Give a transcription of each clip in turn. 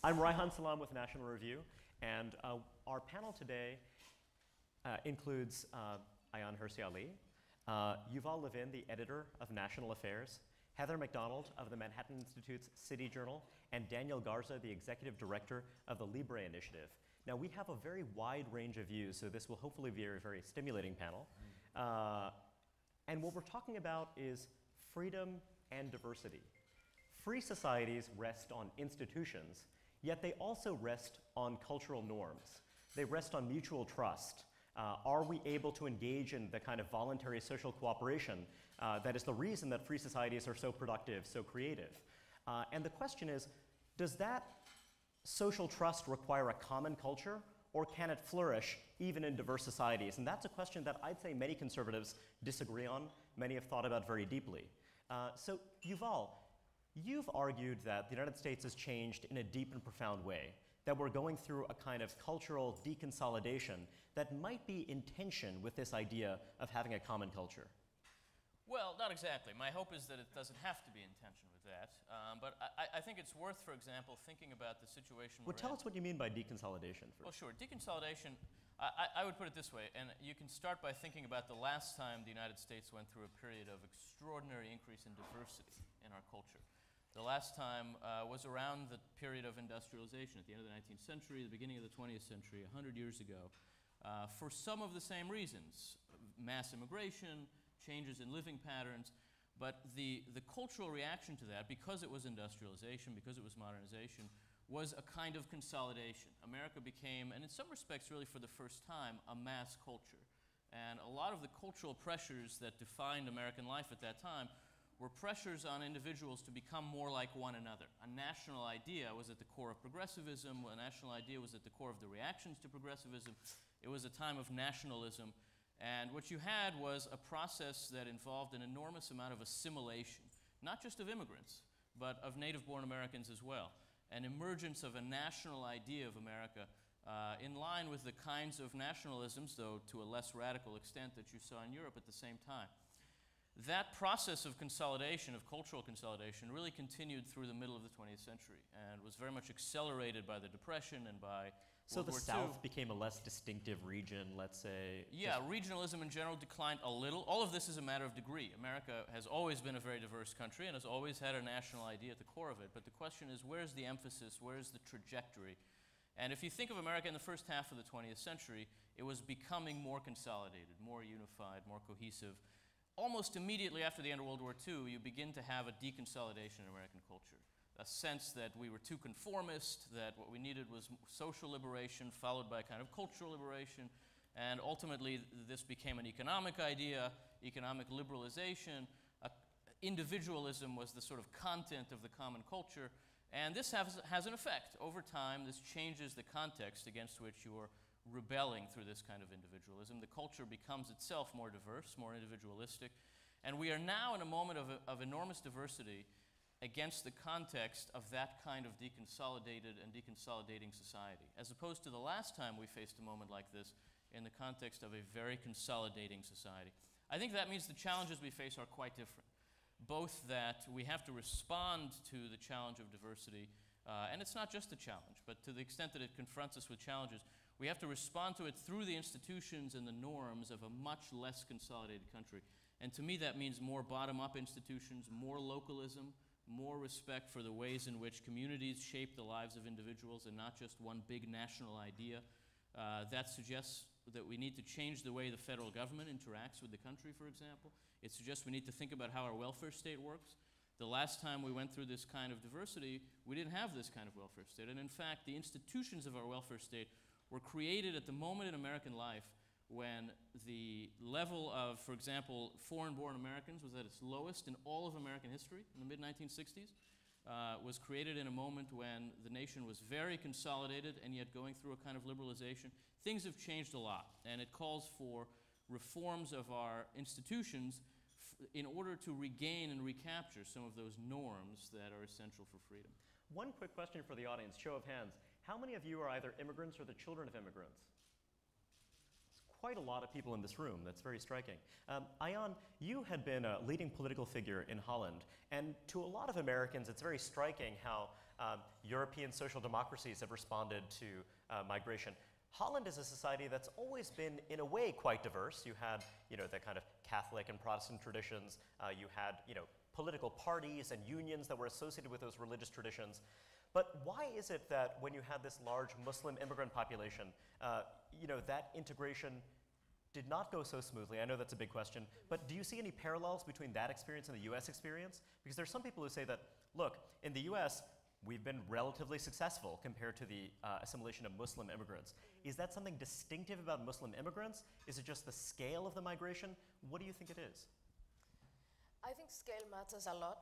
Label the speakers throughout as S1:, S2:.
S1: I'm Reihan Salam with National Review, and our panel today includes Ayaan Hirsi Ali, Yuval Levin, the editor of National Affairs, Heather McDonald of the Manhattan Institute's City Journal, and Daniel Garza, the executive director of the Libre Initiative. Now, we have a very wide range of views, so this will hopefully be a very stimulating panel. And what we're talking about is freedom and diversity. Free societies rest on institutions, yet they also rest on cultural norms. They rest on mutual trust. Are we able to engage in the kind of voluntary social cooperation that is the reason that free societies are so productive, so creative? And the question is, does that social trust require a common culture, or can it flourish even in diverse societies? And that's a question that I'd say many conservatives disagree on, many have thought about very deeply. So Yuval, you've argued that the United States has changed in a deep and profound way, that we're going through a kind of cultural deconsolidation that might be in tension with this idea of having a common culture.
S2: Well, not exactly. My hope is that it doesn't have to be in tension with that. But I think it's worth, for example, thinking about the situation
S1: Well, tell us what you mean by deconsolidation first.
S2: Well, sure. Deconsolidation, I would put it this way, and you can start by thinking about the last time the United States went through a period of extraordinary increase in diversity in our culture. The last time was around the period of industrialization at the end of the 19th century, the beginning of the 20th century, 100 years ago, for some of the same reasons: mass immigration, changes in living patterns. But the cultural reaction to that, because it was industrialization, because it was modernization, was a kind of consolidation. America became, and in some respects really for the first time, a mass culture. And a lot of the cultural pressures that defined American life at that time were pressures on individuals to become more like one another. A national idea was at the core of progressivism. A national idea was at the core of the reactions to progressivism. It was a time of nationalism. And what you had was a process that involved an enormous amount of assimilation, not just of immigrants, but of native-born Americans as well. An emergence of a national idea of America in line with the kinds of nationalisms, though to a less radical extent, that you saw in Europe at the same time. That process of consolidation, of cultural consolidation, really continued through the middle of the 20th century and was very much accelerated by the Depression and by
S1: So
S2: World
S1: the
S2: War
S1: South
S2: II.
S1: became a less distinctive region, let's say?
S2: Yeah, regionalism in general declined a little. All of this is a matter of degree. America has always been a very diverse country and has always had a national idea at the core of it. But the question is, where's the emphasis? Where's the trajectory? And if you think of America in the first half of the 20th century, it was becoming more consolidated, more unified, more cohesive. Almost immediately after the end of World War II, you begin to have a deconsolidation in American culture. A sense that we were too conformist, that what we needed was social liberation followed by a kind of cultural liberation, and ultimately this became an economic idea, economic liberalization. Individualism was the sort of content of the common culture, and this has an effect. Over time, this changes the context against which you are rebelling through this kind of individualism. The culture becomes itself more diverse, more individualistic, and we are now in a moment of enormous diversity against the context of that kind of deconsolidated and deconsolidating society, as opposed to the last time we faced a moment like this in the context of a very consolidating society. I think that means the challenges we face are quite different. Both that we have to respond to the challenge of diversity, and it's not just a challenge, but to the extent that it confronts us with challenges, we have to respond to it through the institutions and the norms of a much less consolidated country. And to me that means more bottom-up institutions, more localism, more respect for the ways in which communities shape the lives of individuals and not just one big national idea. That suggests that we need to change the way the federal government interacts with the country, for example. It suggests we need to think about how our welfare state works. The last time we went through this kind of diversity, we didn't have this kind of welfare state. And in fact, the institutions of our welfare state were created at the moment in American life when the level of, for example, foreign-born Americans was at its lowest in all of American history in the mid-1960s. Was created in a moment when the nation was very consolidated and yet going through a kind of liberalization. Things have changed a lot, and it calls for reforms of our institutions in order to regain and recapture some of those norms that are essential for freedom.
S1: One quick question for the audience, show of hands. How many of you are either immigrants or the children of immigrants? Quite a lot of people in this room. That's very striking. Ayaan, you had been a leading political figure in Holland, and to a lot of Americans, it's very striking how European social democracies have responded to migration. Holland is a society that's always been, in a way, quite diverse. You had, the kind of Catholic and Protestant traditions. You had, political parties and unions that were associated with those religious traditions. But why is it that when you had this large Muslim immigrant population, that integration did not go so smoothly? I know that's a big question, but do you see any parallels between that experience and the US experience? Because there's some people who say that, look, in the US, we've been relatively successful compared to the assimilation of Muslim immigrants. Is that something distinctive about Muslim immigrants? Is it just the scale of the migration? What do you think it is?
S3: I think scale matters a lot.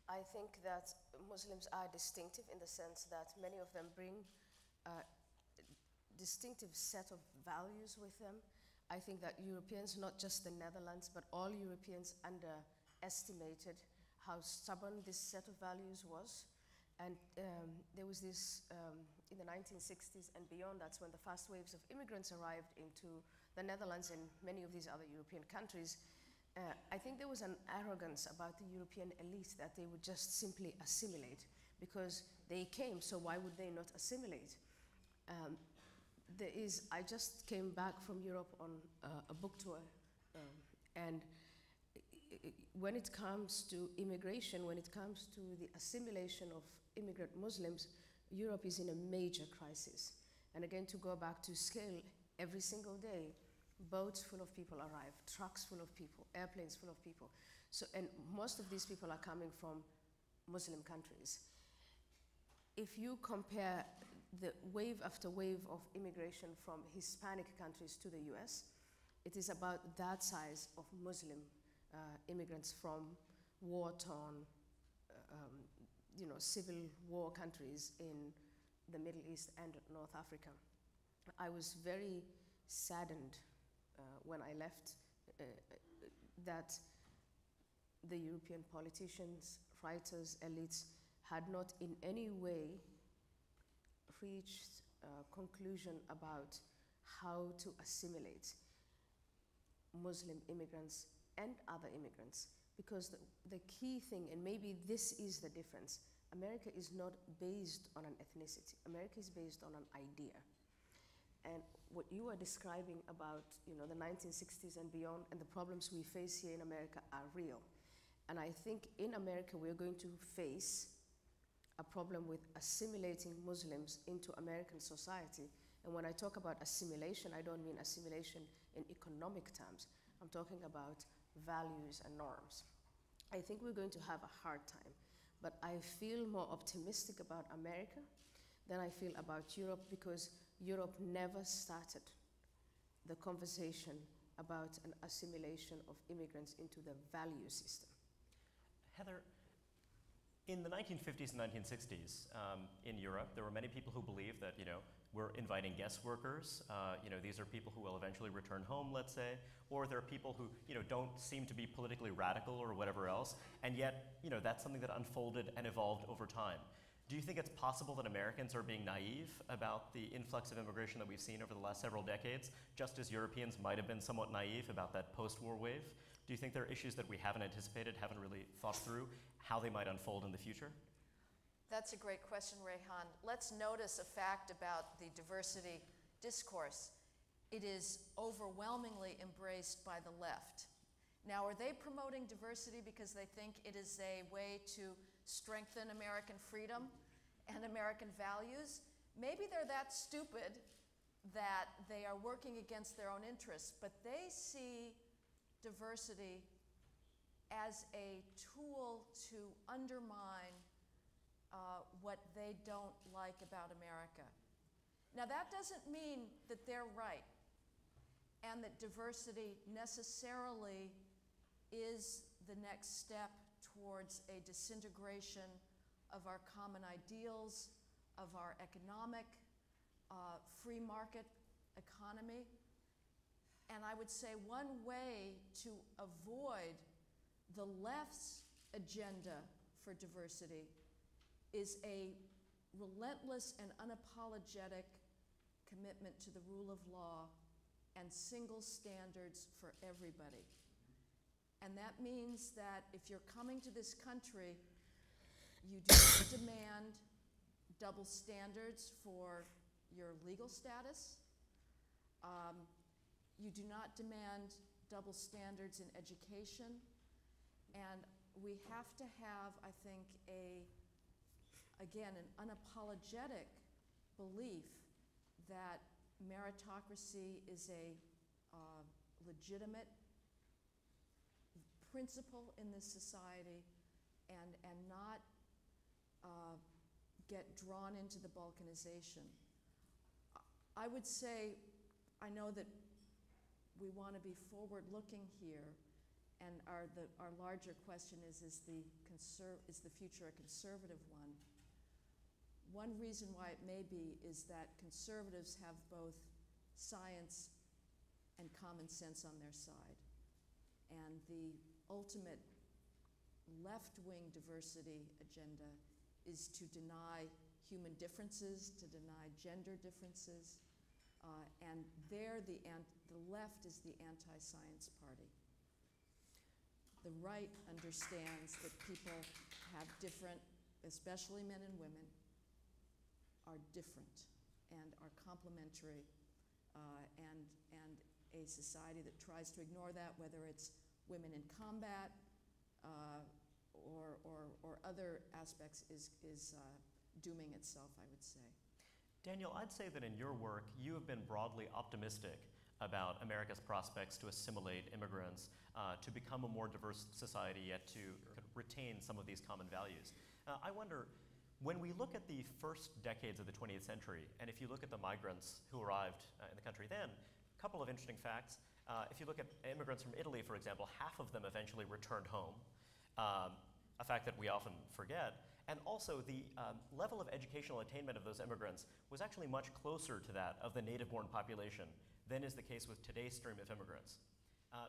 S3: I think that Muslims are distinctive in the sense that many of them bring a distinctive set of values with them. I think that Europeans, not just the Netherlands, but all Europeans underestimated how stubborn this set of values was. And there was this, in the 1960s and beyond, that's when the first waves of immigrants arrived into the Netherlands and many of these other European countries. I think there was an arrogance about the European elite that they would just simply assimilate because they came, so why would they not assimilate? I just came back from Europe on a book tour, and when it comes to immigration, when it comes to the assimilation of immigrant Muslims, Europe is in a major crisis. And again, to go back to scale, every single day, boats full of people arrive, trucks full of people, airplanes full of people. So, and most of these people are coming from Muslim countries. If you compare the wave after wave of immigration from Hispanic countries to the US, it is about that size of Muslim immigrants from war-torn, civil war countries in the Middle East and North Africa. I was very saddened when I left that the European politicians, writers, elites had not in any way reached a conclusion about how to assimilate Muslim immigrants and other immigrants. Because the key thing, and maybe this is the difference, America is not based on an ethnicity. America is based on an idea. And what you are describing about the 1960s and beyond and the problems we face here in America are real. And I think in America we're going to face a problem with assimilating Muslims into American society. And when I talk about assimilation, I don't mean assimilation in economic terms. I'm talking about values and norms. I think we're going to have a hard time, but I feel more optimistic about America than I feel about Europe, because Europe never started the conversation about an assimilation of immigrants into the value system.
S1: Heather, in the 1950s and 1960s in Europe, there were many people who believed that, we're inviting guest workers. These are people who will eventually return home, let's say, or there are people who, don't seem to be politically radical or whatever else, and yet, that's something that unfolded and evolved over time. Do you think it's possible that Americans are being naive about the influx of immigration that we've seen over the last several decades, just as Europeans might have been somewhat naive about that post-war wave? Do you think there are issues that we haven't anticipated, haven't really thought through how they might unfold in the future?
S4: That's a great question, Reihan. Let's notice a fact about the diversity discourse. It is overwhelmingly embraced by the left. Now, are they promoting diversity because they think it is a way to strengthen American freedom and American values? Maybe they're that stupid that they are working against their own interests, but they see diversity as a tool to undermine what they don't like about America. Now, that doesn't mean that they're right and that diversity necessarily is the next step towards a disintegration of our common ideals, of our economic, free market economy. And I would say one way to avoid the left's agenda for diversity is a relentless and unapologetic commitment to the rule of law and single standards for everybody. And that means that if you're coming to this country, you do not demand double standards for your legal status. You do not demand double standards in education. And we have to have, I think, again, an unapologetic belief that meritocracy is a legitimate principle in this society, and not get drawn into the balkanization. I would say, I know that we want to be forward-looking here, and our larger question is the future a conservative one? One reason why it may be is that conservatives have both science and common sense on their side. And the ultimate left-wing diversity agenda is to deny human differences, to deny gender differences, and the left is the anti-science party. The right understands that people have different, especially men and women, are different and are complementary, and a society that tries to ignore that, whether it's women in combat or other aspects, is dooming itself, I would say.
S1: Daniel, I'd say that in your work, you have been broadly optimistic about America's prospects to assimilate immigrants, to become a more diverse society, yet to retain some of these common values. I wonder, when we look at the first decades of the 20th century, and if you look at the migrants who arrived in the country then, a couple of interesting facts. If you look at immigrants from Italy, for example, half of them eventually returned home, a fact that we often forget. And also, the level of educational attainment of those immigrants was actually much closer to that of the native-born population than is the case with today's stream of immigrants.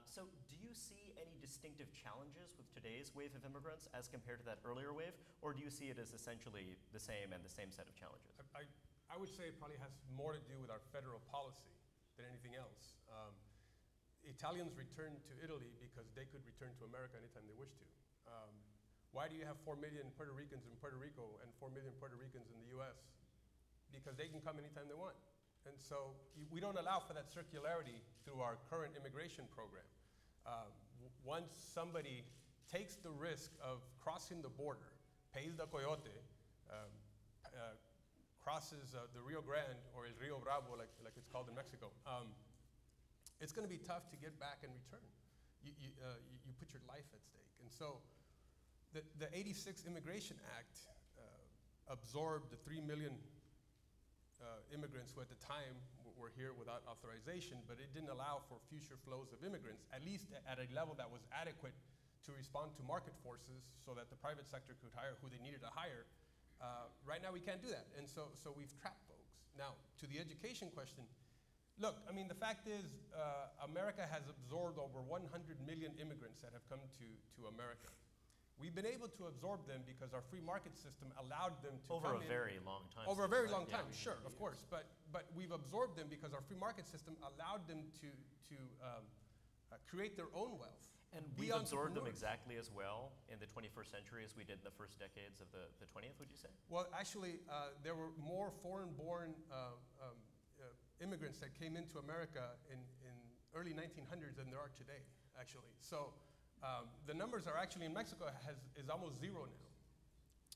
S1: So do you see any distinctive challenges with today's wave of immigrants as compared to that earlier wave, or do you see it as essentially the same and the same set of challenges?
S5: I would say it probably has more to do with our federal policy than anything else. Italians returned to Italy because they could return to America anytime they wished to. Why do you have 4 million Puerto Ricans in Puerto Rico and 4 million Puerto Ricans in the US? Because they can come anytime they want. And so we don't allow for that circularity through our current immigration program. Once somebody takes the risk of crossing the border, pays the coyote, crosses the Rio Grande, or El Rio Bravo, like it's called in Mexico, it's going to be tough to get back and return. You put your life at stake. And so the 86 Immigration Act absorbed the 3 million immigrants who at the time were here without authorization, but it didn't allow for future flows of immigrants, at least at a level that was adequate to respond to market forces so that the private sector could hire who they needed to hire. Right now we can't do that, and so we've trapped folks. Now, to the education question, look, I mean, the fact is America has absorbed over 100 million immigrants that have come to America. We've been able to absorb them because our free market system allowed them to
S1: over
S5: come
S1: a very long time.
S5: Over a very long time, sure, of course. But we've absorbed them because our free market system allowed them to create their own wealth.
S1: And we absorbed them exactly as well in the 21st century as we did in the first decades of the 20th, would you say?
S5: Well, actually, there were more foreign-born immigrants that came into America in early 1900s than there are today, actually. So the numbers are actually in Mexico is almost zero now.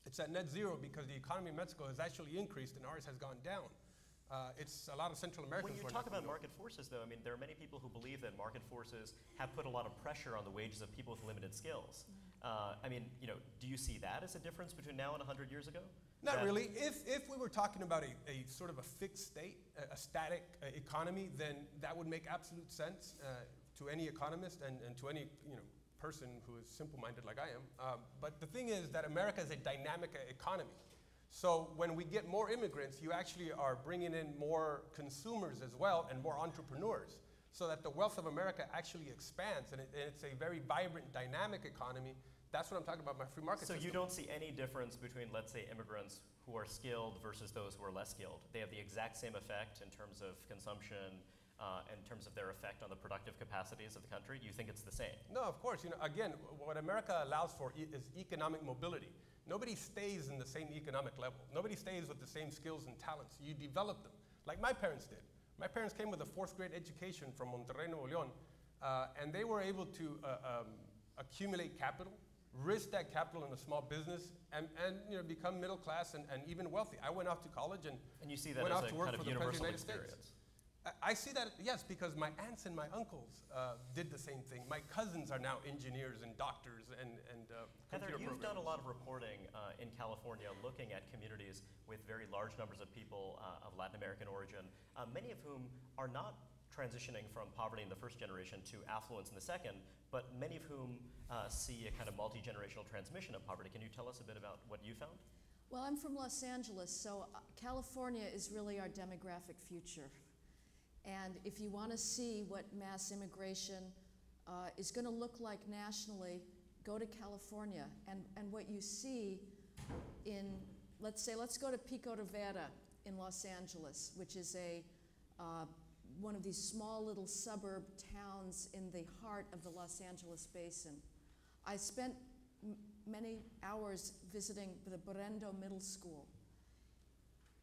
S5: It's at net zero because the economy in Mexico has actually increased and ours has gone down. It's a lot of Central Americans.
S1: When you talk about market forces, though, I mean, there are many people who believe that market forces have put a lot of pressure on the wages of people with limited skills. I mean, you know, do you see that as a difference between now and 100 years ago?
S5: Not really. If we were talking about a sort of a fixed state, a static economy, then that would make absolute sense to any economist and to any person who is simple-minded like I am. But the thing is that America is a dynamic economy. So when we get more immigrants, you actually are bringing in more consumers as well and more entrepreneurs, so that the wealth of America actually expands, and it's a very vibrant, dynamic economy. That's what I'm talking about, my free market system.
S1: So you don't see any difference between, let's say, immigrants who are skilled versus those who are less skilled? They have the exact same effect in terms of consumption, in terms of their effect on the productive capacities of the country? You think it's the same?
S5: No, of course. Again, what America allows for is economic mobility. Nobody stays in the same economic level. Nobody stays with the same skills and talents. You develop them, like my parents did. My parents came with a 4th grade education from Monterrey, Nuevo León, and they were able to accumulate capital, risk that capital in a small business, and you know, become middle class and even wealthy. I went off to college and
S1: you see that
S5: went
S1: as
S5: off
S1: a
S5: to work
S1: kind of
S5: for the President of the
S1: universal
S5: United States.
S1: experience.
S5: I see that, yes, because my aunts and my uncles did the same thing. My cousins are now engineers and doctors and
S1: Heather,
S5: computer
S1: you've done a
S5: programmers.
S1: lot of reporting in California looking at communities with very large numbers of people of Latin American origin, many of whom are not transitioning from poverty in the first generation to affluence in the second, but many of whom see a kind of multi-generational transmission of poverty. Can you tell us a bit about what you found?
S4: Well, I'm from Los Angeles, so California is really our demographic future. And if you want to see what mass immigration is going to look like nationally, go to California. And what you see in, let's go to Pico Rivera in Los Angeles, which is one of these small little suburb towns in the heart of the Los Angeles basin. I spent many hours visiting the Berendo Middle School.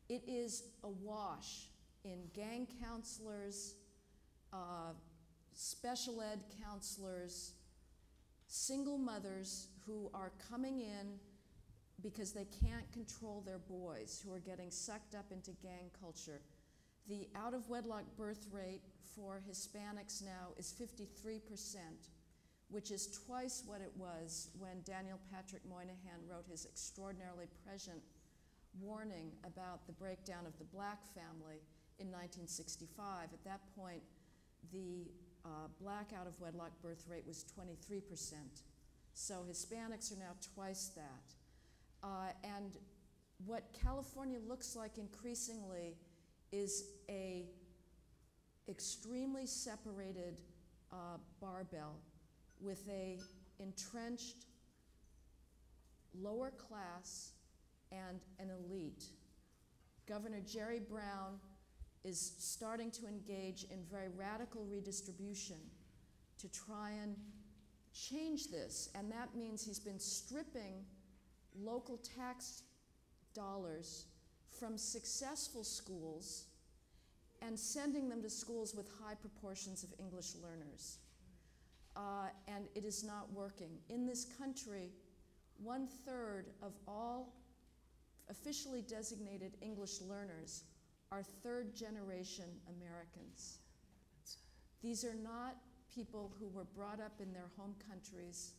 S4: It is awash in gang counselors, special ed counselors, single mothers who are coming in because they can't control their boys, who are getting sucked up into gang culture. The out-of-wedlock birth rate for Hispanics now is 53%, which is twice what it was when Daniel Patrick Moynihan wrote his extraordinarily prescient warning about the breakdown of the black family in 1965. At that point, the black out-of-wedlock birth rate was 23%. So Hispanics are now twice that. And what California looks like increasingly is a extremely separated barbell with a entrenched lower class and an elite. Governor Jerry Brown is starting to engage in very radical redistribution to try and change this, and that means he's been stripping local tax dollars from successful schools and sending them to schools with high proportions of English learners. And it is not working. In this country, 1/3 of all officially designated English learners are third-generation Americans. These are not people who were brought up in their home countries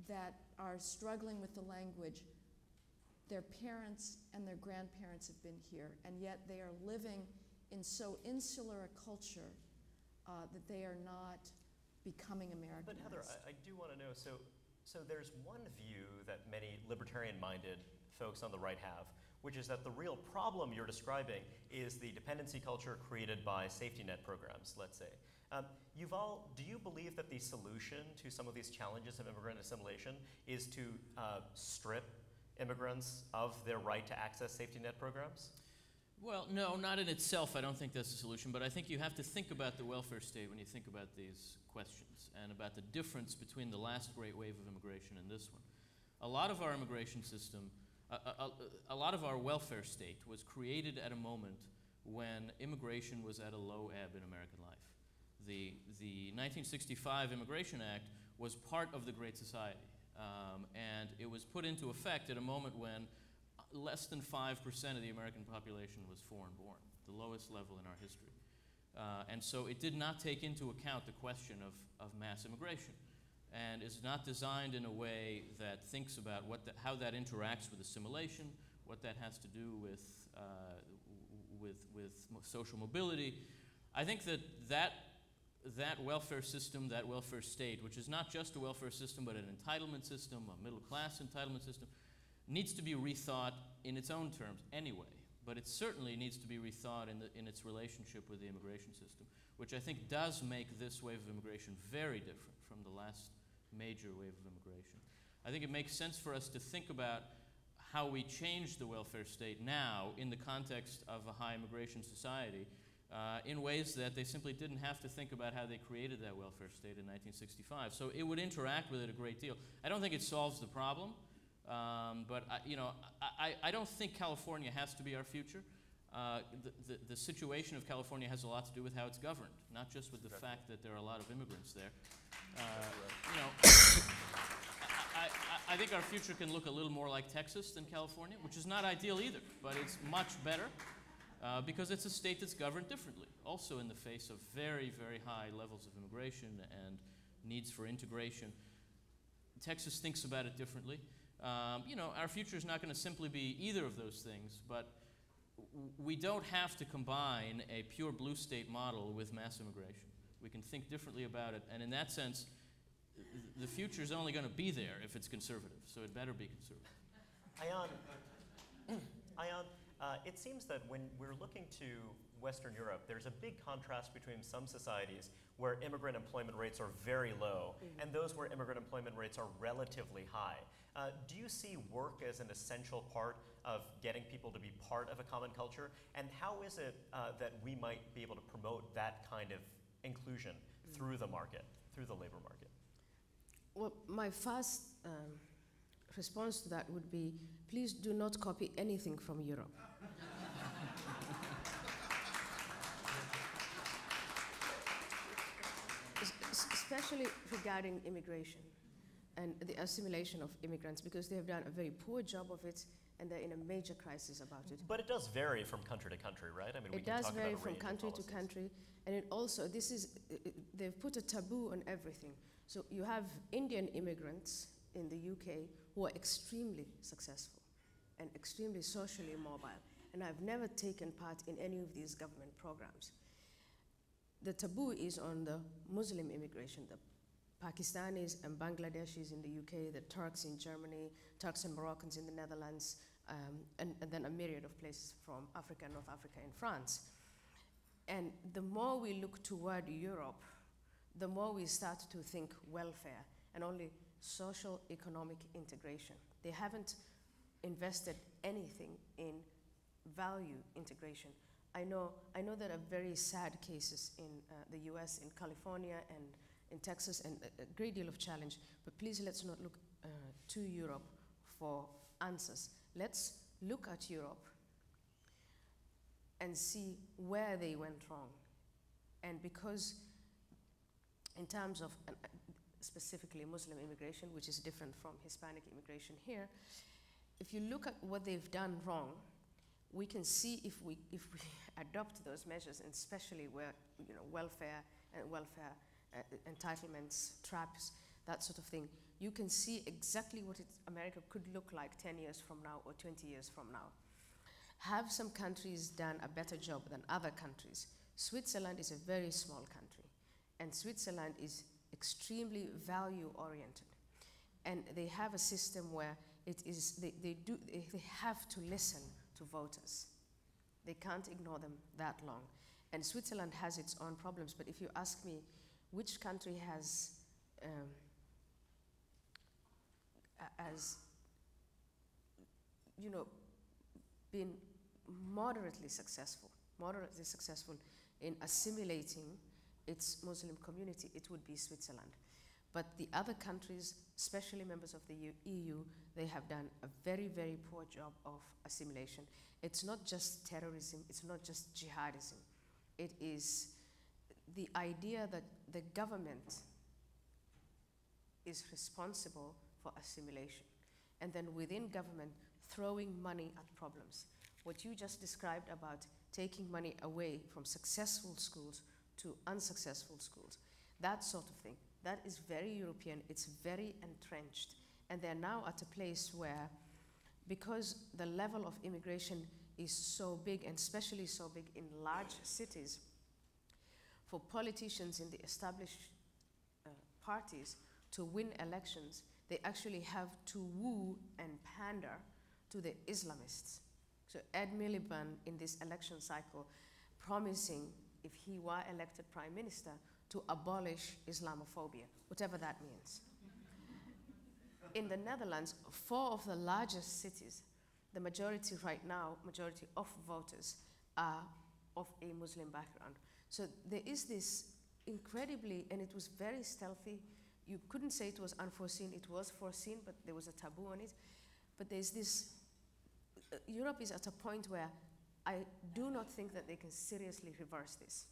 S4: that are struggling with the language. Their parents and their grandparents have been here, and yet they are living in so insular a culture that they are not becoming Americanized.
S1: But Heather, I do want to know, so there's one view that many libertarian-minded folks on the right have, which is that the real problem you're describing is the dependency culture created by safety net programs, let's say. Yuval, do you believe that the solution to some of these challenges of immigrant assimilation is to strip immigrants of their right to access safety net programs?
S2: Well, no, not in itself. I don't think that's the solution, but I think you have to think about the welfare state when you think about these questions and about the difference between the last great wave of immigration and this one. A lot of our immigration system, a lot of our welfare state was created at a moment when immigration was at a low ebb in American life. The 1965 Immigration Act was part of the Great Society, and it was put into effect at a moment when less than 5% of the American population was foreign-born, the lowest level in our history. And so it did not take into account the question of mass immigration, and is not designed in a way that thinks about how that interacts with assimilation, what that has to do with social mobility. I think that welfare system, that welfare state, which is not just a welfare system but an entitlement system, a middle-class entitlement system, needs to be rethought in its own terms anyway, but it certainly needs to be rethought in its relationship with the immigration system, which I think does make this wave of immigration very different from the last major wave of immigration. I think it makes sense for us to think about how we change the welfare state now in the context of a high immigration society in ways that they simply didn't have to think about how they created that welfare state in 1965. So it would interact with it a great deal. I don't think it solves the problem. But I don't think California has to be our future. The situation of California has a lot to do with how it's governed, not just with the fact that there are a lot of immigrants there. I think our future can look a little more like Texas than California, which is not ideal either, but it's much better because it's a state that's governed differently, also in the face of very, very high levels of immigration and needs for integration. Texas thinks about it differently. Our future is not going to simply be either of those things, but we don't have to combine a pure blue state model with mass immigration. We can think differently about it, and in that sense, the future is only going to be there if it's conservative, so it better be conservative.
S1: Ayaan, it seems that when we're looking to Western Europe, there's a big contrast between some societies where immigrant employment rates are very low and those where immigrant employment rates are relatively high. Do you see work as an essential part of getting people to be part of a common culture? And how is it that we might be able to promote that kind of inclusion through the market, through the labor market?
S3: Well, my first response to that would be, please do not copy anything from Europe. Especially regarding immigration and the assimilation of immigrants, because they have done a very poor job of it and they're in a major crisis about it.
S1: But it does vary from country to country, right? I mean,
S3: it does vary from country to country, and it also, they've put a taboo on everything. So you have Indian immigrants in the UK who are extremely successful and extremely socially mobile, and I've never taken part in any of these government programs. The taboo is on the Muslim immigration, the Pakistanis and Bangladeshis in the UK, the Turks in Germany, Turks and Moroccans in the Netherlands, and then a myriad of places from Africa, North Africa, and France. And the more we look toward Europe, the more we start to think welfare and only social economic integration. They haven't invested anything in value integration. I know there are very sad cases in the US, in California, and in Texas, and a great deal of challenge, but please let's not look to Europe for answers. Let's look at Europe and see where they went wrong. And because in terms of specifically Muslim immigration, which is different from Hispanic immigration here, if you look at what they've done wrong, we can see if we adopt those measures, and especially where welfare entitlements, traps, that sort of thing, you can see exactly what America could look like 10 years from now or 20 years from now. Have some countries done a better job than other countries? Switzerland is a very small country, and Switzerland is extremely value-oriented. And they have a system where they have to listen to voters. They can't ignore them that long. And Switzerland has its own problems, but if you ask me which country has been moderately successful in assimilating its Muslim community, it would be Switzerland. But the other countries, especially members of the EU, they have done a very, very poor job of assimilation. It's not just terrorism, it's not just jihadism. It is the idea that the government is responsible for assimilation, and then within government, throwing money at problems. What you just described about taking money away from successful schools to unsuccessful schools, that sort of thing, that is very European, it's very entrenched. And they're now at a place where, because the level of immigration is so big, and especially so big in large cities, for politicians in the established parties to win elections, they actually have to woo and pander to the Islamists. So Ed Miliband in this election cycle promising, if he were elected prime minister, to abolish Islamophobia, whatever that means. In the Netherlands, 4 of the largest cities, the majority right now, majority of voters are of a Muslim background. So there is this incredibly, and it was very stealthy, you couldn't say it was unforeseen, it was foreseen, but there was a taboo on it. But there's this, Europe is at a point where I do not think that they can seriously reverse this.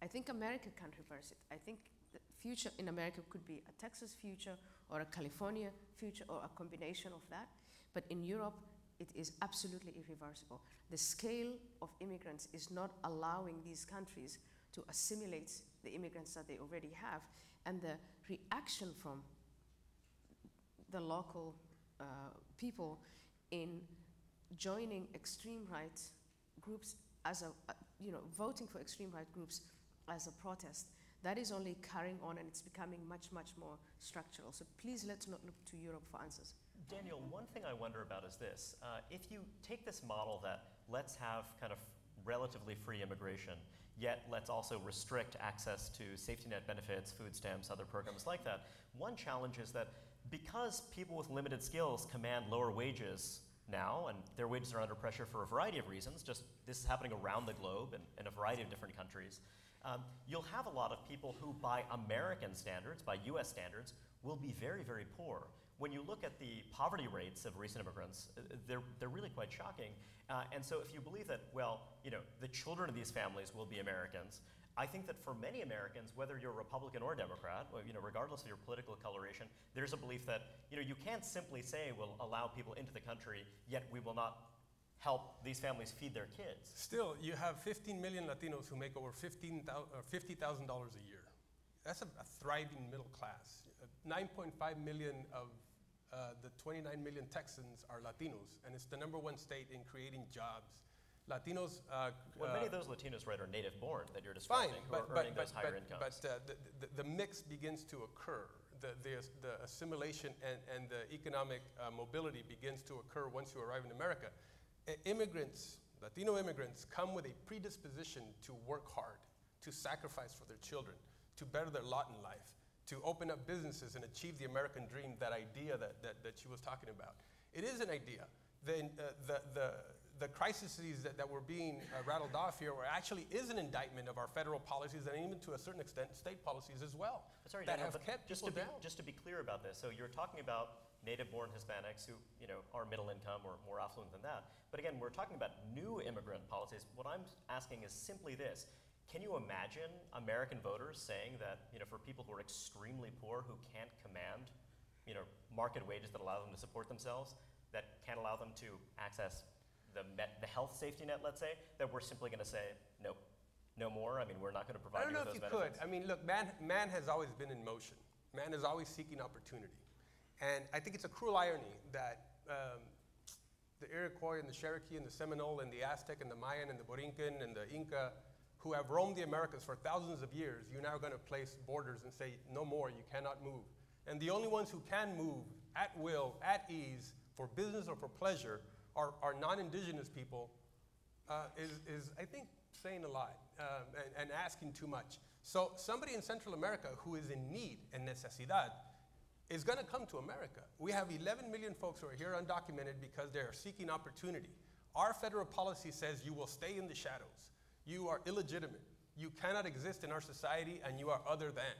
S3: I think America can reverse it. I think the future in America could be a Texas future or a California future or a combination of that. But in Europe, it is absolutely irreversible. The scale of immigrants is not allowing these countries to assimilate the immigrants that they already have. And the reaction from the local people in joining extreme right groups as voting for extreme right groups as a protest, that is only carrying on, and it's becoming much, much more structural. So please, let's not look to Europe for answers.
S1: Daniel, one thing I wonder about is this. If you take this model that let's have kind of relatively free immigration, yet let's also restrict access to safety net benefits, food stamps, other programs like that, one challenge is that because people with limited skills command lower wages now, and their wages are under pressure for a variety of reasons, just this is happening around the globe in a variety of different countries, you'll have a lot of people who, by American standards, by US standards, will be very, very poor. When you look at the poverty rates of recent immigrants, they're really quite shocking. And so if you believe that, well, the children of these families will be Americans, I think that for many Americans, whether you're Republican or Democrat, regardless of your political coloration, there's a belief that you can't simply say we'll allow people into the country, yet we will not help these families feed their kids.
S5: Still, you have 15 million Latinos who make over $50,000 a year. That's a thriving middle class. 9.5 million of the 29 million Texans are Latinos, and it's the #1 state in creating jobs. Latinos.
S1: Well, many of those Latinos, right, are native born that you're describing, who are earning those higher incomes.
S5: But the mix begins to occur. The assimilation and the economic mobility begins to occur once you arrive in America. Immigrants, Latino immigrants, come with a predisposition to work hard, to sacrifice for their children, to better their lot in life, to open up businesses and achieve the American dream, that idea that she was talking about. It is an idea. The crises that were being rattled off here actually is an indictment of our federal policies and even to a certain extent state policies as well.
S1: Sorry,
S5: that
S1: Daniel,
S5: have kept people down.
S1: Just to be clear about this, so you're talking about native-born Hispanics who are middle income or more affluent than that. But again, we're talking about new immigrant policies. What I'm asking is simply this. Can you imagine American voters saying that for people who are extremely poor, who can't command market wages that allow them to support themselves, that can't allow them to access the health safety net, let's say, that we're simply going to say, nope, no more? I mean, we're not going to provide you with those benefits. I don't know if you could. I
S5: mean, look, man has always been in motion. Man is always seeking opportunity. And I think it's a cruel irony that the Iroquois and the Cherokee and the Seminole and the Aztec and the Mayan and the Borinquen and the Inca, who have roamed the Americas for thousands of years, you're now going to place borders and say, no more, you cannot move. And the only ones who can move at will, at ease, for business or for pleasure, are non-indigenous people, is I think, saying a lot and asking too much. So somebody in Central America who is in need, en necesidad, is going to come to America. We have 11 million folks who are here undocumented because they are seeking opportunity. Our federal policy says you will stay in the shadows. You are illegitimate. You cannot exist in our society, and you are other than.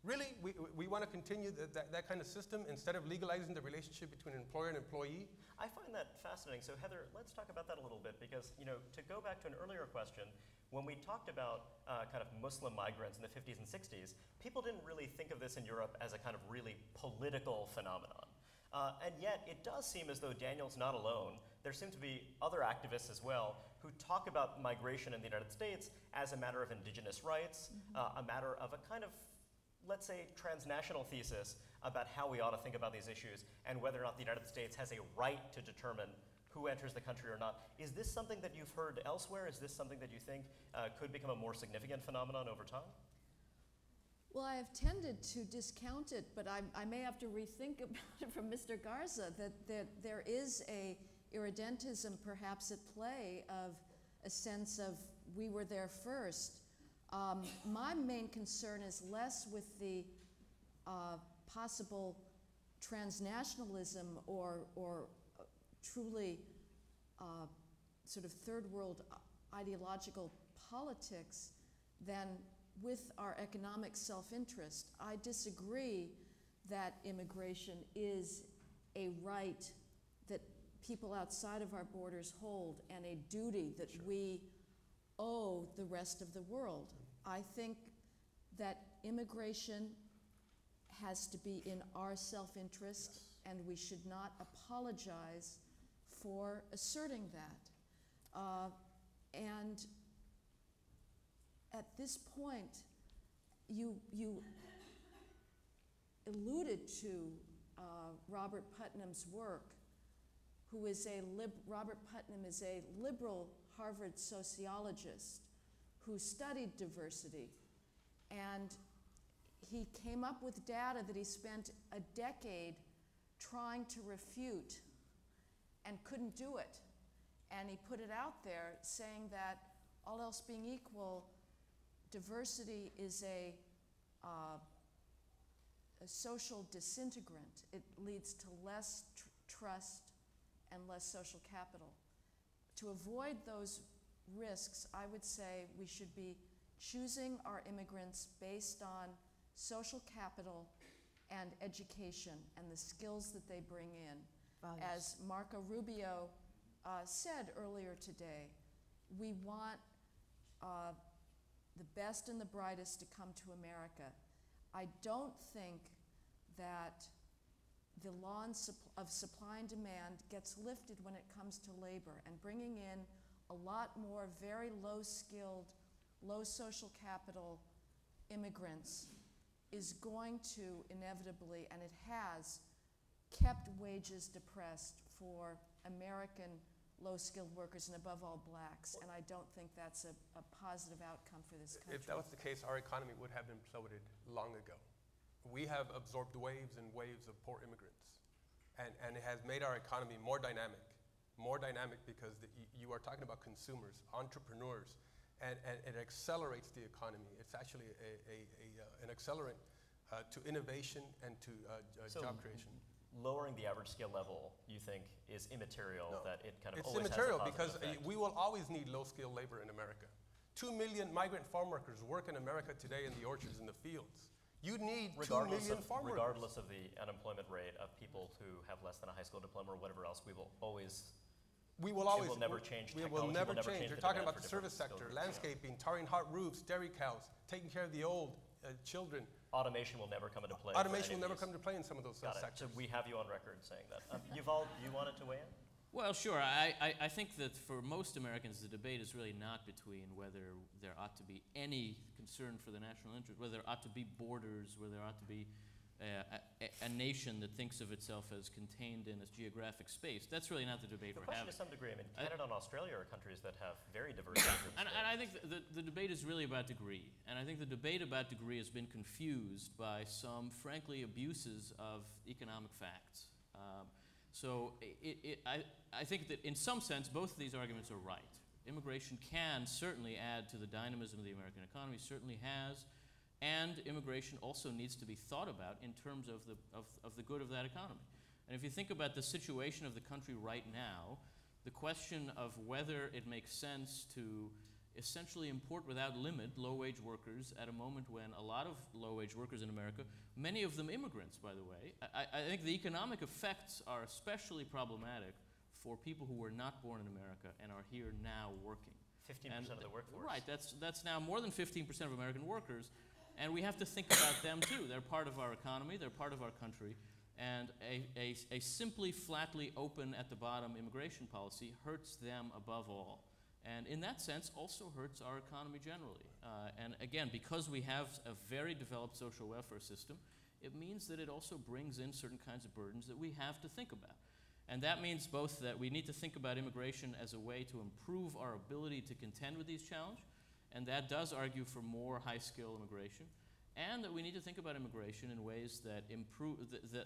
S5: Really, we want to continue that kind of system instead of legalizing the relationship between employer and employee?
S1: I find that fascinating. So Heather, let's talk about that a little bit, because to go back to an earlier question, when we talked about kind of Muslim migrants in the 50s and 60s, people didn't really think of this in Europe as a kind of really political phenomenon. And yet, it does seem as though Daniel's not alone. There seem to be other activists as well who talk about migration in the United States as a matter of indigenous rights, a matter of a kind of, let's say, transnational thesis about how we ought to think about these issues and whether or not the United States has a right to determine who enters the country or not. Is this something that you've heard elsewhere? Is this something that you think could become a more significant phenomenon over time?
S4: Well, I have tended to discount it, but I may have to rethink about it from Mr. Garza, that there is a irredentism perhaps at play of a sense of we were there first. My main concern is less with the possible transnationalism or truly sort of third world ideological politics than with our economic self-interest. I disagree that immigration is a right that people outside of our borders hold and a duty that we owe the rest of the world. I think that immigration has to be in our self-interest, and we should not apologize for asserting that. And at this point, you alluded to Robert Putnam's work, Robert Putnam is a liberal Harvard sociologist who studied diversity, and he came up with data that he spent a decade trying to refute and couldn't do it. And he put it out there saying that all else being equal, diversity is a social disintegrant. It leads to less trust and less social capital. To avoid those risks, I would say we should be choosing our immigrants based on social capital and education and the skills that they bring in.
S3: Values.
S4: As Marco Rubio said earlier today, we want the best and the brightest to come to America. I don't think that the law of supply and demand gets lifted when it comes to labor, and bringing in a lot more very low-skilled, low social capital immigrants is going to inevitably, and it has, kept wages depressed for American low-skilled workers, and above all blacks, and I don't think that's a positive outcome for this country.
S5: If that was the case, our economy would have imploded long ago. We have absorbed waves and waves of poor immigrants, and it has made our economy more dynamic because you are talking about consumers, entrepreneurs, and it accelerates the economy. It's actually an accelerant to innovation and to job creation.
S1: Lowering the average skill level, you think, is immaterial,
S5: No.
S1: that it kind of
S5: It's
S1: always
S5: immaterial
S1: has a
S5: because
S1: positive effect.
S5: we will always need low-skilled labor in America. 2 million migrant farm workers work in America today in the orchards and the fields. You need 2 million farm workers.
S1: Regardless of the unemployment rate of people who have less than a high school diploma or whatever else, we will never change.
S5: We will never change. You're
S1: the
S5: talking
S1: demand
S5: about
S1: for
S5: the service
S1: different
S5: sector,
S1: skilled groups.
S5: landscaping, tarring hot roofs, dairy cows, taking care of the old, children.
S1: Automation will never come into play.
S5: Automation will never come into play in some of those
S1: Got it.
S5: sectors.
S1: So we have you on record saying that. Yuval, you wanted to weigh in?
S2: Well, sure. I think that for most Americans, the debate is really not between whether there ought to be any concern for the national interest, whether there ought to be borders, whether there ought to be a nation that thinks of itself as contained in a geographic space. That's really not the debate
S1: The
S2: we're
S1: question
S2: having.
S1: to some degree, I mean, Canada and Australia are countries that have very diverse groups.
S2: And I think the debate is really about degree. And I think the debate about degree has been confused by some, frankly, abuses of economic facts. I think that in some sense, both of these arguments are right. Immigration can certainly add to the dynamism of the American economy, certainly has, and immigration also needs to be thought about in terms of the good of that economy. And if you think about the situation of the country right now, the question of whether it makes sense to essentially import without limit low-wage workers at a moment when a lot of low-wage workers in America, many of them immigrants, by the way, I think the economic effects are especially problematic for people who were not born in America and are here now working.
S1: 15% of the workforce.
S2: Right, that's now more than 15% of American workers, and we have to think about them too. They're part of our economy, they're part of our country, and a simply flatly open at the bottom immigration policy hurts them above all. And in that sense, also hurts our economy generally. And again, because we have a very developed social welfare system, it means that it also brings in certain kinds of burdens that we have to think about. And that means both that we need to think about immigration as a way to improve our ability to contend with these challenges, and that does argue for more high-skill immigration, and that we need to think about immigration in ways that improve,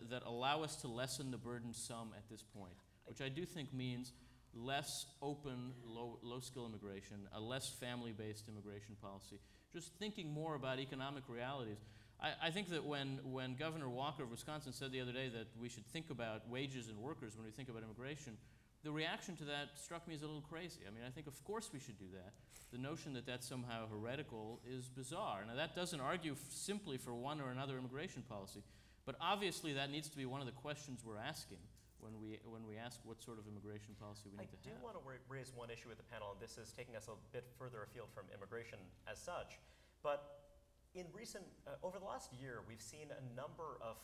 S2: that allow us to lessen the burden some at this point, which I do think means less open, low-skill immigration, a less family-based immigration policy, just thinking more about economic realities. I think that when Governor Walker of Wisconsin said the other day that we should think about wages and workers when we think about immigration, the reaction to that struck me as a little crazy. I mean, I think of course we should do that. The notion that that's somehow heretical is bizarre. Now that doesn't argue simply for one or another immigration policy, but obviously that needs to be one of the questions we're asking when we ask what sort of immigration policy we need to have.
S1: I do want to raise one issue with the panel, and this is taking us a bit further afield from immigration as such. But in recent, over the last year, we've seen a number of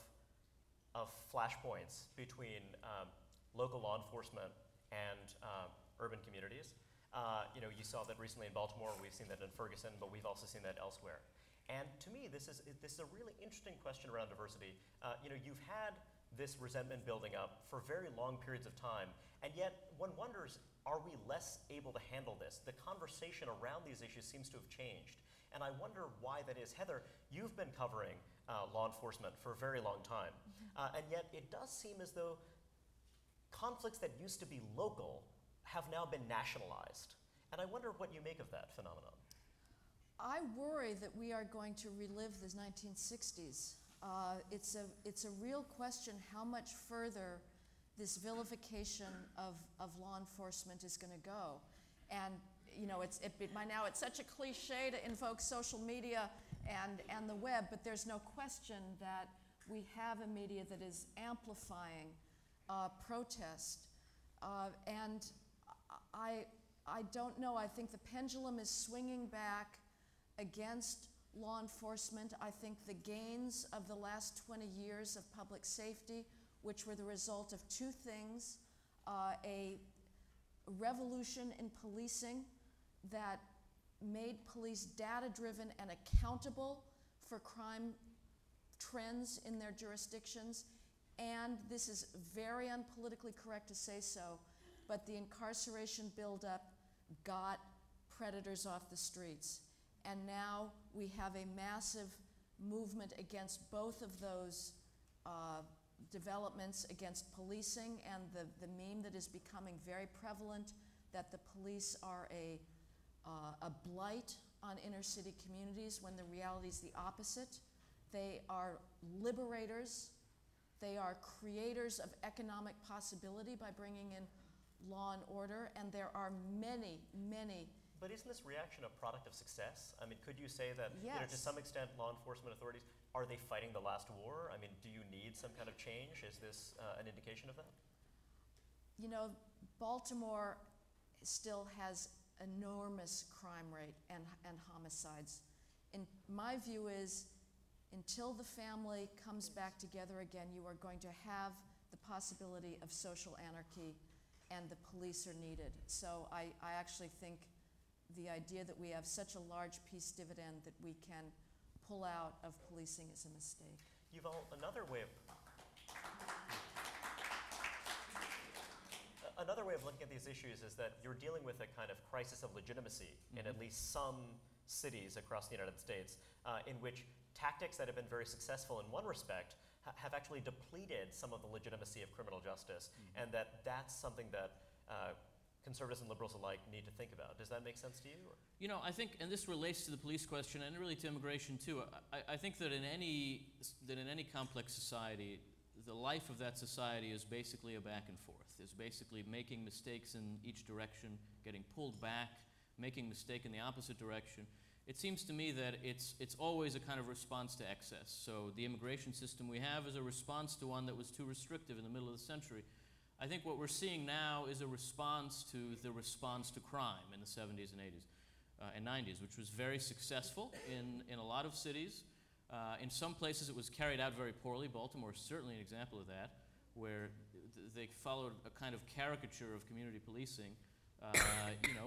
S1: flashpoints between local law enforcement and urban communities. You saw that recently in Baltimore. We've seen that in Ferguson, but we've also seen that elsewhere. And to me, this is a really interesting question around diversity. You've had this resentment building up for very long periods of time, and yet one wonders, are we less able to handle this? The conversation around these issues seems to have changed, and I wonder why that is. Heather, you've been covering law enforcement for a very long time, and yet it does seem as though conflicts that used to be local have now been nationalized, and I wonder what you make of that phenomenon.
S4: I worry that we are going to relive the 1960s. It's a real question how much further this vilification of law enforcement is going to go. And by now it's such a cliche to invoke social media and the web, but there's no question that we have a media that is amplifying protest. And I don't know, I think the pendulum is swinging back against law enforcement. I think the gains of the last 20 years of public safety, which were the result of two things, a revolution in policing that made police data-driven and accountable for crime trends in their jurisdictions, and this is very unpolitically correct to say so, but the incarceration buildup got predators off the streets. And now we have a massive movement against both of those developments, against policing and the meme that is becoming very prevalent that the police are a blight on inner city communities, when the reality is the opposite. They are liberators. They are creators of economic possibility by bringing in law and order, and there are many, many.
S1: But isn't this reaction a product of success? I mean, could you say that,
S4: yes,
S1: to some extent, law enforcement authorities, are they fighting the last war? I mean, do you need some kind of change? Is this an indication of that?
S4: Baltimore still has enormous crime rate and homicides. And my view is, until the family comes back together again, you are going to have the possibility of social anarchy, and the police are needed. So I actually think the idea that we have such a large peace dividend that we can pull out of policing is a mistake.
S1: Yuval, another way of looking at these issues is that you're dealing with a kind of crisis of legitimacy in at least some cities across the United States, in which tactics that have been very successful in one respect have actually depleted some of the legitimacy of criminal justice, and that's something that conservatives and liberals alike need to think about. Does that make sense to you? Or?
S2: I think, and this relates to the police question and really to immigration too. I think that in any complex society, the life of that society is basically a back and forth. It's basically making mistakes in each direction, getting pulled back, making a mistake in the opposite direction. It seems to me that it's always a kind of response to excess. So the immigration system we have is a response to one that was too restrictive in the middle of the century. I think what we're seeing now is a response to the response to crime in the 70s and 80s and 90s, which was very successful in a lot of cities. In some places it was carried out very poorly. Baltimore is certainly an example of that, where they followed a kind of caricature of community policing,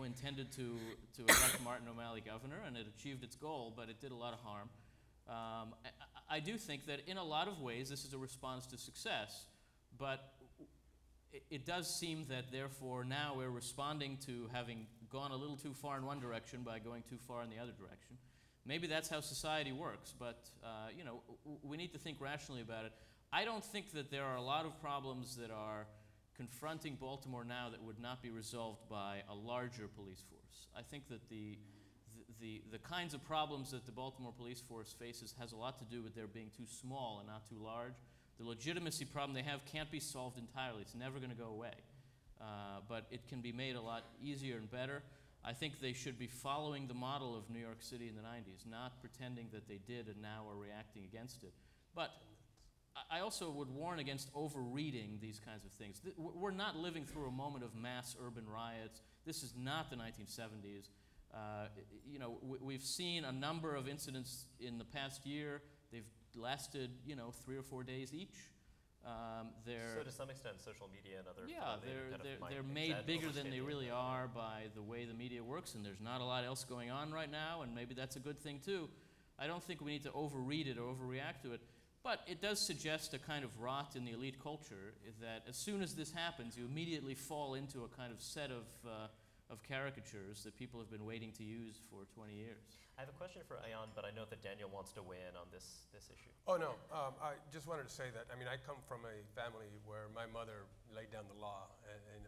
S2: intended to elect Martin O'Malley governor, and it achieved its goal, but it did a lot of harm. I do think that in a lot of ways this is a response to success, but it does seem that therefore now we're responding to having gone a little too far in one direction by going too far in the other direction. Maybe that's how society works, but we need to think rationally about it. I don't think that there are a lot of problems that are confronting Baltimore now that would not be resolved by a larger police force. I think that the kinds of problems that the Baltimore police force faces has a lot to do with their being too small and not too large. The legitimacy problem they have can't be solved entirely. It's never going to go away. But it can be made a lot easier and better. I think they should be following the model of New York City in the 90s, not pretending that they did and now are reacting against it. But I also would warn against overreading these kinds of things. We're not living through a moment of mass urban riots. This is not the 1970s. You know, we've seen a number of incidents in the past year. They've lasted, you know, 3 or 4 days each.
S1: So to some extent, social media and other
S2: they're made bigger than they really are by the way the media works, and there's not a lot else going on right now, and maybe that's a good thing too. I don't think we need to overread it or overreact to it, but it does suggest a kind of rot in the elite culture that as soon as this happens, you immediately fall into a kind of set of caricatures that people have been waiting to use for 20 years.
S1: I have a question for Ayaan, but I know that Daniel wants to weigh in on this issue.
S5: Oh, no. I just wanted to say that, I mean, I come from a family where my mother laid down the law, and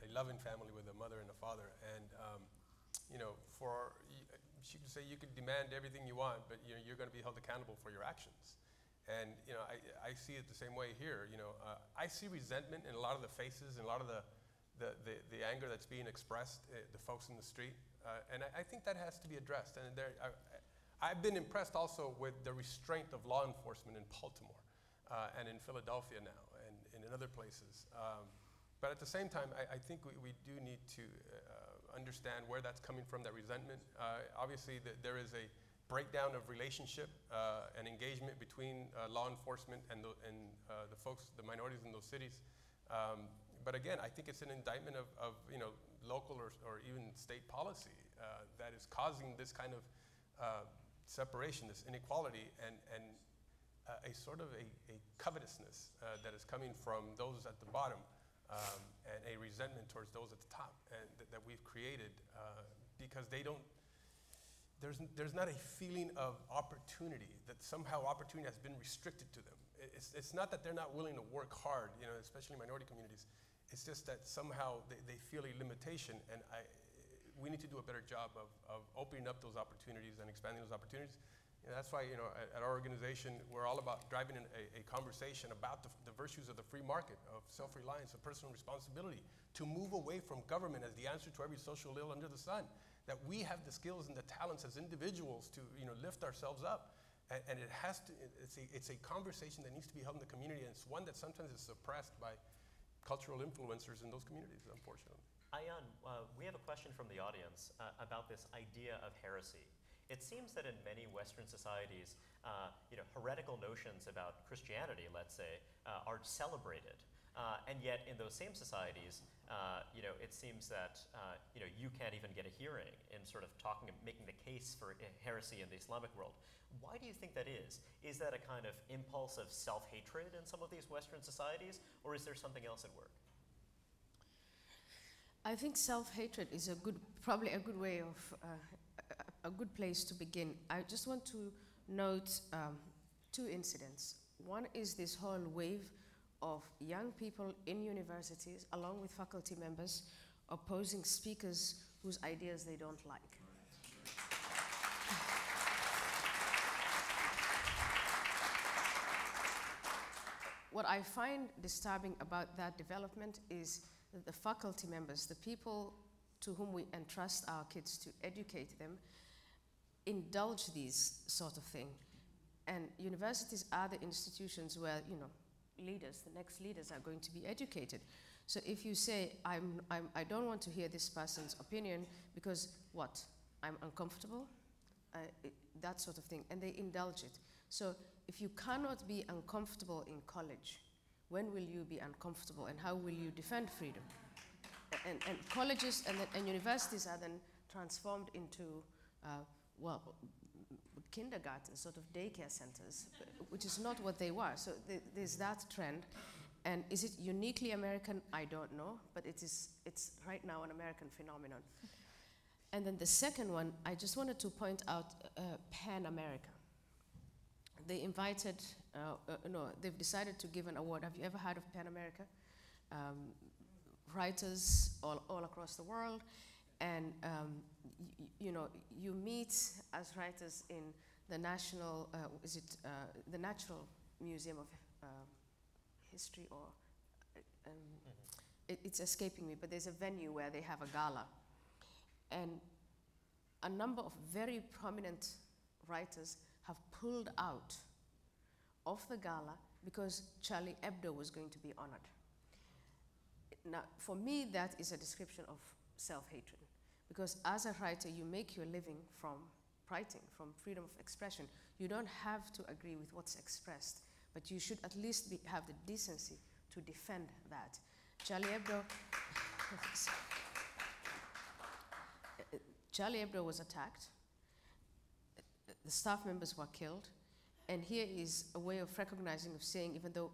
S5: a loving family with a mother and a father. And, you know, she could say you could demand everything you want, but you know, you're going to be held accountable for your actions. And, you know, I see it the same way here. You know, I see resentment in a lot of the faces and a lot of the anger that's being expressed, the folks in the street. And I think that has to be addressed. And I've been impressed also with the restraint of law enforcement in Baltimore and in Philadelphia now and in other places. But at the same time, I think we do need to understand where that's coming from, that resentment. Obviously, there is a breakdown of relationship and engagement between law enforcement and the folks, the minorities in those cities. But again, I think it's an indictment of you know, local or even state policy that is causing this kind of separation, this inequality, and a sort of a covetousness that is coming from those at the bottom, and a resentment towards those at the top, and that we've created because they don't. There's not a feeling of opportunity, that somehow opportunity has been restricted to them. It's not that they're not willing to work hard, you know, especially minority communities. It's just that somehow they feel a limitation, and we need to do a better job of opening up those opportunities and expanding those opportunities. And that's why, you know, at our organization, we're all about driving a conversation about the virtues of the free market, of self-reliance, of personal responsibility, to move away from government as the answer to every social ill under the sun. That we have the skills and the talents as individuals to, you know, lift ourselves up. And it has to, it's a conversation that needs to be held in the community, and it's one that sometimes is suppressed by cultural influencers in those communities, unfortunately.
S1: Ayaan, we have a question from the audience about this idea of heresy. It seems that in many Western societies, you know, heretical notions about Christianity, let's say, are celebrated. And yet in those same societies, you know, it seems that you know, you can't even get a hearing in sort of making the case for heresy in the Islamic world. Why do you think that is? Is that a kind of impulse of self-hatred in some of these Western societies, or is there something else at work?
S3: I think self-hatred is probably a good way of, a good place to begin. I just want to note 2 incidents. One is this whole wave of young people in universities, along with faculty members, opposing speakers whose ideas they don't like. What I find disturbing about that development is that the faculty members, the people to whom we entrust our kids to educate them, indulge these sort of thing. And universities are the institutions where, you know, leaders, the next leaders are going to be educated. So if you say, I don't want to hear this person's opinion because what? I'm uncomfortable, that sort of thing, and they indulge it. So if you cannot be uncomfortable in college, when will you be uncomfortable, and how will you defend freedom? And colleges and universities are then transformed into, well, kindergarten, sort of daycare centers, which is not what they were. So there's that trend. And is it uniquely American? I don't know, but it's right now an American phenomenon. And then the second one, I just wanted to point out Pan America. They invited, no, they've decided to give an award. Have you ever heard of Pan America? Writers all across the world. And you know, you meet as writers in the National, the Natural Museum of History, or it's escaping me, but there's a venue where they have a gala. And a number of very prominent writers have pulled out of the gala because Charlie Hebdo was going to be honored. Now, for me, that is a description of self-hatred, because as a writer, you make your living from writing, from freedom of expression. You don't have to agree with what's expressed, but you should at least have the decency to defend that. Charlie Hebdo was attacked. The staff members were killed. And here is a way of recognizing, of saying, even though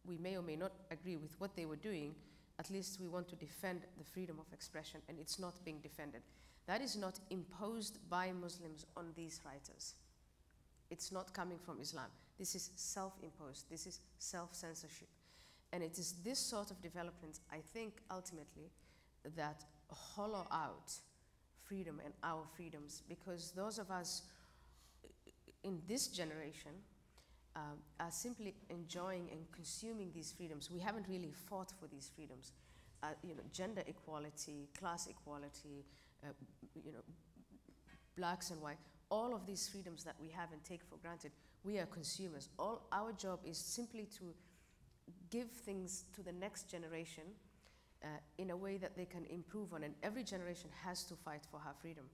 S3: we may or may not agree with what they were doing, at least we want to defend the freedom of expression, and it's not being defended. That is not imposed by Muslims on these writers. It's not coming from Islam. This is self-imposed. This is self-censorship. And it is this sort of development, I think, ultimately, that hollow out freedom and our freedoms, because those of us in this generation are simply enjoying and consuming these freedoms. We haven't really fought for these freedoms. Gender equality, class equality, blacks and white, all of these freedoms that we have and take for granted, we are consumers. All our job is simply to give things to the next generation in a way that they can improve on, and every generation has to fight for her freedom.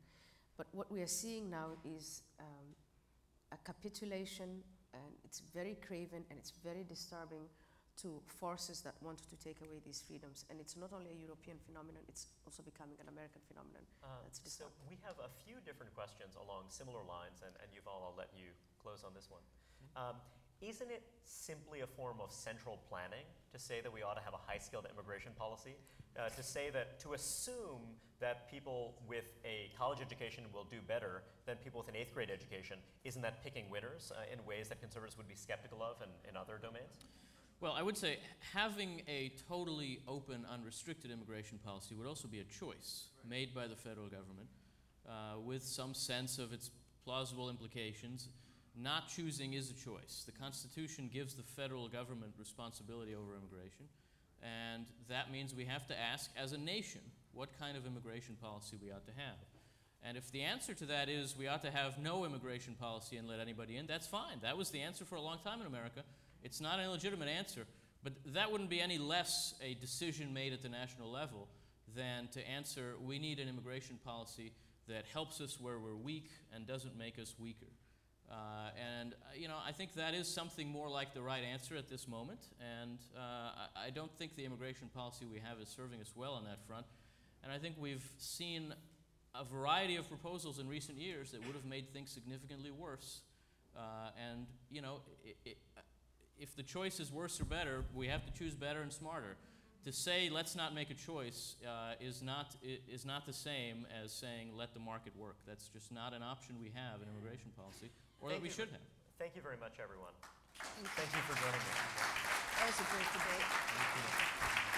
S3: But what we are seeing now is a capitulation, and it's very craven and it's very disturbing to forces that want to take away these freedoms. And it's not only a European phenomenon, it's also becoming an American phenomenon.
S1: So we have a few different questions along similar lines, and Yuval, I'll let you close on this one. Isn't it simply a form of central planning to say that we ought to have a high-skilled immigration policy? To assume that people with a college education will do better than people with an 8th grade education, isn't that picking winners in ways that conservatives would be skeptical of in other domains?
S2: Well, I would say having a totally open, unrestricted immigration policy would also be a choice made by the federal government with some sense of its plausible implications. Not choosing is a choice. The Constitution gives the federal government responsibility over immigration, and that means we have to ask, as a nation, what kind of immigration policy we ought to have. And if the answer to that is we ought to have no immigration policy and let anybody in, that's fine. That was the answer for a long time in America. It's not an illegitimate answer, but that wouldn't be any less a decision made at the national level than to answer, we need an immigration policy that helps us where we're weak and doesn't make us weaker. I think that is something more like the right answer at this moment, and I don't think the immigration policy we have is serving us well on that front. And I think we've seen a variety of proposals in recent years that would have made things significantly worse. If the choice is worse or better, we have to choose better and smarter. To say let's not make a choice is not the same as saying let the market work. That's just not an option we have in immigration policy, or that we should have.
S1: Thank you very much, everyone. Thank you for joining me.
S3: That was a great debate.
S1: Thank you.